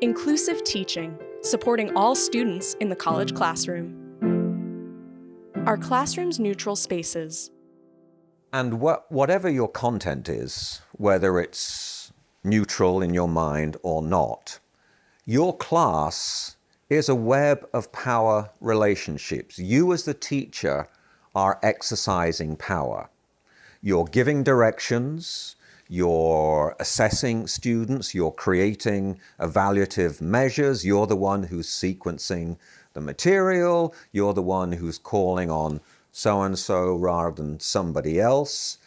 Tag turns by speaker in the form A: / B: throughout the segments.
A: Inclusive teaching, supporting all students in the college classroom. Are classrooms neutral spaces?
B: And whatever your content is, whether it's neutral in your mind or not, your class is a web of power relationships. You as the teacher are exercising power. You're giving directions, you're assessing students, you're creating evaluative measures, you're the one who's sequencing the material, you're the one who's calling on so-and-so rather than somebody else.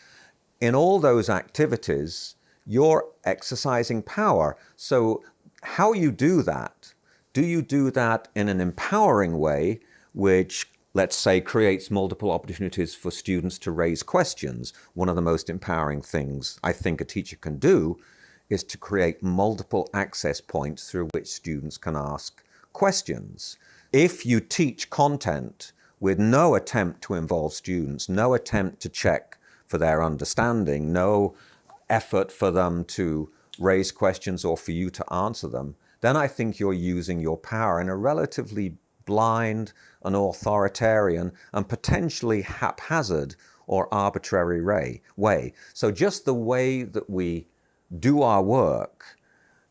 B: In all those activities, you're exercising power. So how you do that? Do you do that in an empowering way, which, let's say, creates multiple opportunities for students to raise questions? One of the most empowering things I think a teacher can do is to create multiple access points through which students can ask questions. If you teach content with no attempt to involve students, no attempt to check for their understanding, no effort for them to raise questions or for you to answer them, then I think you're using your power in a relatively blind and authoritarian and potentially haphazard or arbitrary way. So just the way that we do our work,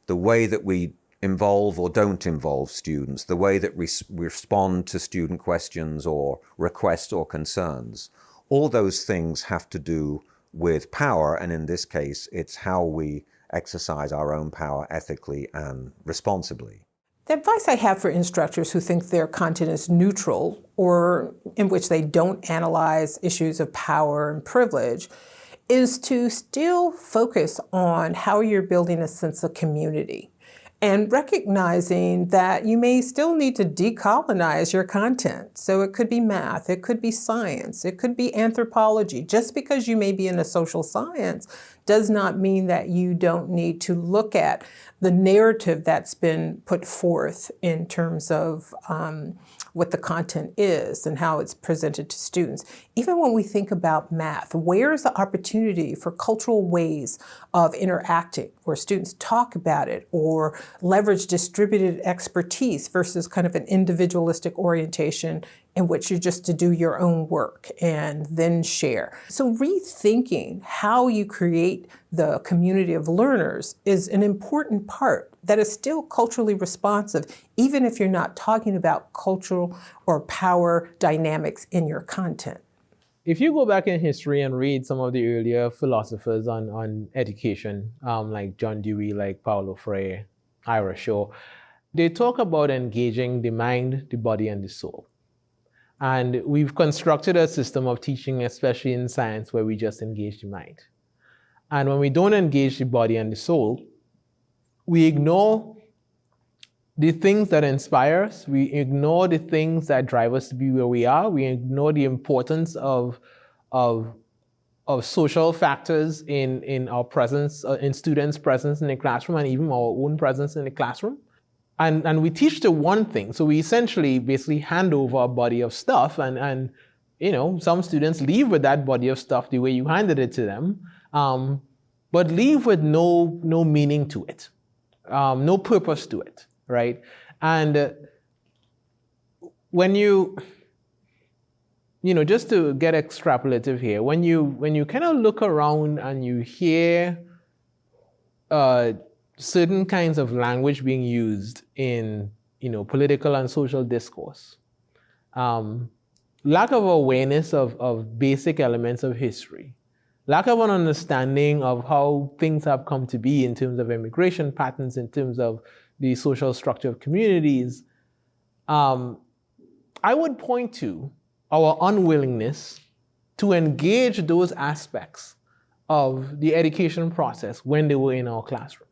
B: the way that we involve or don't involve students, the way that we respond to student questions or requests or concerns, all those things have to do with power, and in this case, it's how we exercise our own power ethically and responsibly.
C: The advice I have for instructors who think their content is neutral or in which they don't analyze issues of power and privilege is to still focus on how you're building a sense of community and recognizing that you may still need to decolonize your content. So it could be math, it could be science, it could be anthropology. Just because you may be in a social science does not mean that you don't need to look at the narrative that's been put forth in terms of what the content is and how it's presented to students. Even when we think about math, where's the opportunity for cultural ways of interacting where students talk about it or leverage distributed expertise versus kind of an individualistic orientation in which you're just to do your own work and then share. So rethinking how you create the community of learners is an important part that is still culturally responsive, even if you're not talking about cultural or power dynamics in your content.
D: If you go back in history and read some of the earlier philosophers on education, like John Dewey, like Paulo Freire, Ira Shaw, they talk about engaging the mind, the body, and the soul. And we've constructed a system of teaching, especially in science, where we just engage the mind. And when we don't engage the body and the soul, we ignore the things that inspire us. We ignore the things that drive us to be where we are. We ignore the importance of social factors in our presence, in students' presence in the classroom, and even our own presence in the classroom. And we teach the one thing. So we essentially basically hand over a body of stuff, and you know, some students leave with that body of stuff the way you handed it to them, but leave with no meaning to it, no purpose to it, right? And when you know, just to get extrapolative here, when you kind of look around and you hear certain kinds of language being used in, you know, political and social discourse, lack of awareness of basic elements of history, lack of an understanding of how things have come to be in terms of immigration patterns, in terms of the social structure of communities, I would point to our unwillingness to engage those aspects of the education process when they were in our classroom.